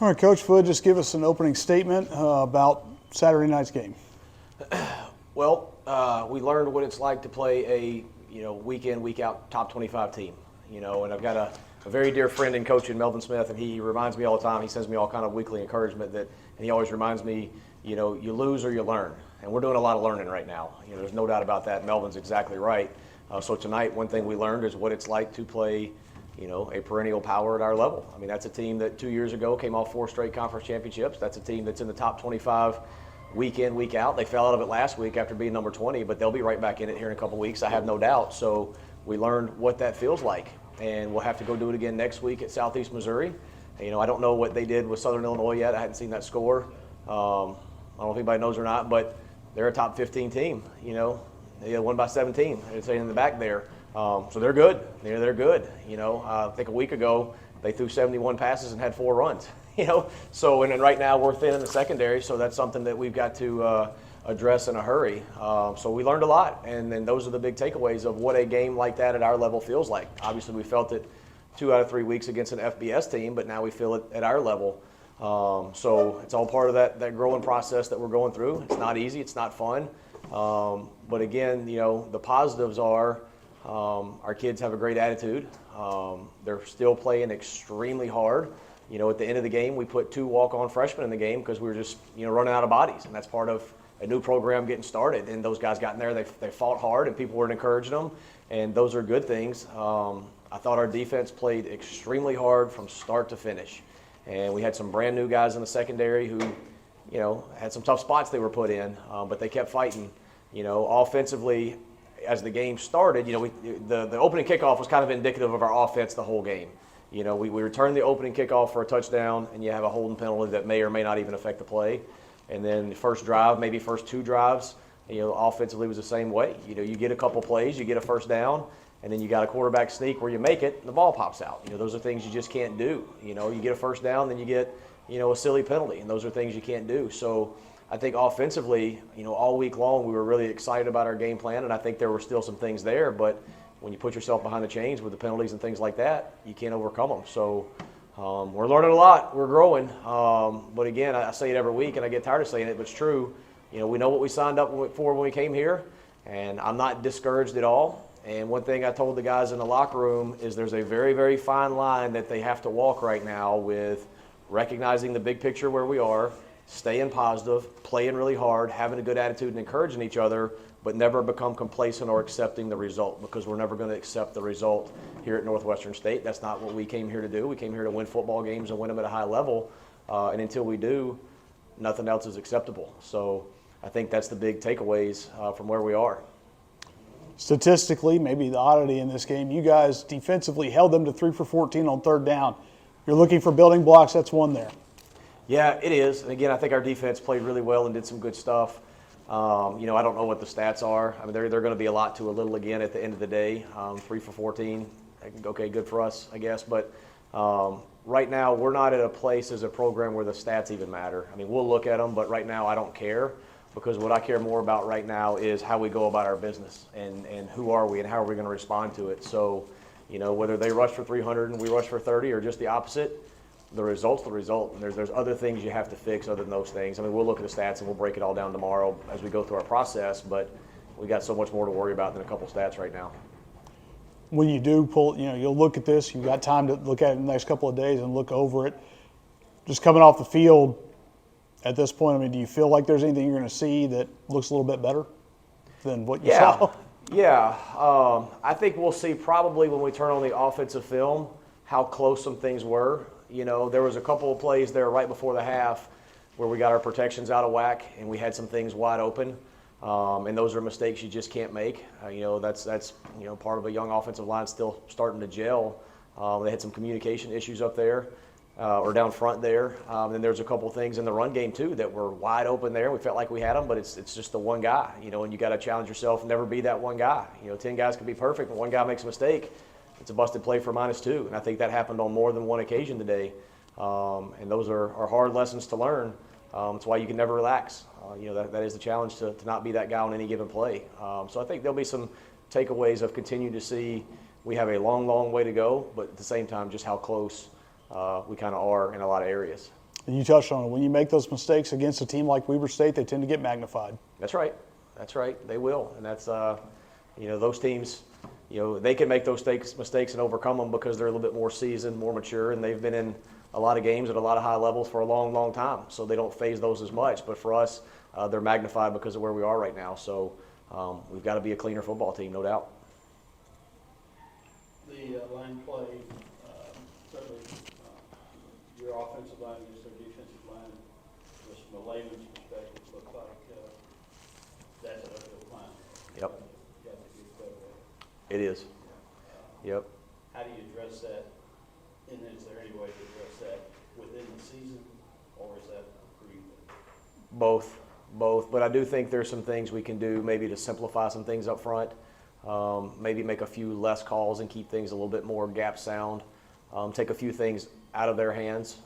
All right, Coach Foot, just give us an opening statement about Saturday night's game. Well, we learned what it's like to play a week in, week out top 25 team. And I've got a very dear friend and coach in Melvin Smith, and he reminds me all the time. He sends me all kind of weekly encouragement and he always reminds me, you lose or you learn, and we're doing a lot of learning right now. There's no doubt about that. Melvin's exactly right. So tonight, one thing we learned is what it's like to play a perennial power at our level. I mean, that's a team that 2 years ago came off 4 straight conference championships. That's a team that's in the top 25 week in, week out. They fell out of it last week after being number 20, but they'll be right back in it here in a couple weeks, I have no doubt. So we learned what that feels like, and we'll have to go do it again next week at Southeast Missouri. I don't know what they did with Southern Illinois yet. I hadn't seen that score. I don't know if anybody knows or not, but they're a top 15 team. They won by 17. It's in the back there. So they're good. They're good. I think a week ago they threw 71 passes and had 4 runs. So and then right now we're thin in the secondary, so that's something that we've got to address in a hurry. So we learned a lot, and then those are the big takeaways of what a game like that at our level feels like. Obviously, we felt it 2 out of 3 weeks against an FBS team, but now we feel it at our level. So it's all part of that growing process that we're going through. It's not easy. It's not fun. But again, the positives are our kids have a great attitude. They're still playing extremely hard. At the end of the game, we put 2 walk-on freshmen in the game because we were just, running out of bodies. And that's part of a new program getting started. And those guys got in there, they fought hard, and people were encouraging them. And those are good things. I thought our defense played extremely hard from start to finish. And we had some brand new guys in the secondary who, had some tough spots they were put in, but they kept fighting. Offensively, as the game started, the opening kickoff was kind of indicative of our offense the whole game. We returned the opening kickoff for a touchdown, and you have a holding penalty that may or may not even affect the play. And then the first drive, maybe first 2 drives, offensively was the same way. You get a couple plays, you get a first down, and then you got a quarterback sneak where you make it, and the ball pops out. Those are things you just can't do. You get a first down, then you get, a silly penalty, and those are things you can't do. So I think offensively, all week long we were really excited about our game plan, and I think there were still some things there, but when you put yourself behind the chains with the penalties and things like that, you can't overcome them. So we're learning a lot. We're growing. But again, I say it every week, and I get tired of saying it, but it's true. We know what we signed up for when we came here, and I'm not discouraged at all. And one thing I told the guys in the locker room is there's a very, very fine line that they have to walk right now with recognizing the big picture where we are, staying positive, playing really hard, having a good attitude and encouraging each other, but never become complacent or accepting the result, because we're never going to accept the result here at Northwestern State. That's not what we came here to do. We came here to win football games and win them at a high level, and until we do, nothing else is acceptable. So I think that's the big takeaways from where we are. Statistically, maybe the oddity in this game, you guys defensively held them to 3 for 14 on 3rd down. You're looking for building blocks, that's one there. Yeah, it is. And again, I think our defense played really well and did some good stuff. I don't know what the stats are. I mean, they're going to be a lot to a little again at the end of the day. 3 for 14, okay, good for us, I guess. But right now, we're not at a place as a program where the stats even matter. I mean, we'll look at them, but right now I don't care, because what I care more about right now is how we go about our business and who are we and how are we going to respond to it. So, whether they rush for 300 and we rush for 30 or just the opposite, the result's the result. And there's other things you have to fix other than those things. I mean, we'll look at the stats and we'll break it all down tomorrow as we go through our process, but we got so much more to worry about than a couple stats right now. When you do pull, you'll look at this, you've got time to look at it in the next couple of days and look over it. Just coming off the field at this point, I mean, do you feel like there's anything you're going to see that looks a little bit better than what you saw? Yeah. I think we'll see probably when we turn on the offensive film how close some things were. There was a couple of plays there right before the half where we got our protections out of whack and we had some things wide open. And those are mistakes you just can't make. That's part of a young offensive line still starting to gel. They had some communication issues up there or down front there. And then there's a couple of things in the run game too that were wide open there. We felt like we had them, but it's just the one guy, and you got to challenge yourself and never be that one guy. 10 guys can be perfect, but one guy makes a mistake. It's a busted play for -2, and I think that happened on more than one occasion today. And those are hard lessons to learn. It's why you can never relax. That is the challenge to not be that guy on any given play. So I think there'll be some takeaways of continuing to see we have a long, long way to go, but at the same time, just how close we kind of are in a lot of areas. And you touched on it. When you make those mistakes against a team like Weber State, they tend to get magnified. That's right. That's right. They will. And that's, those teams, they can make those mistakes and overcome them because they're a little bit more seasoned, more mature, and they've been in a lot of games at a lot of high levels for a long, long time. So they don't phase those as much. But for us, they're magnified because of where we are right now. So we've got to be a cleaner football team, no doubt. The line play, certainly your offensive line against their defensive line, just from a layman's perspective, looks like that's an uphill climb. Yep. You got to get better at it. It is. Yep. How do you address that? And is there any way to address that within the season, or is that pre? Both. But I do think there's some things we can do maybe to simplify some things up front. Maybe make a few less calls and keep things a little bit more gap sound. Take a few things out of their hands,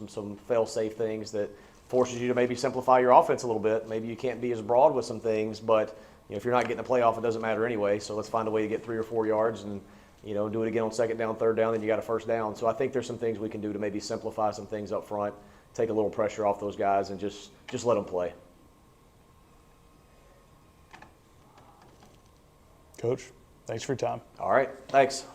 some fail-safe things that forces you to maybe simplify your offense a little bit. Maybe you can't be as broad with some things, but if you're not getting a playoff, it doesn't matter anyway. So let's find a way to get 3 or 4 yards and do it again on second down, third down, then you got a first down. So I think there's some things we can do to maybe simplify some things up front, take a little pressure off those guys, and just let them play. Coach, thanks for your time. All right, thanks.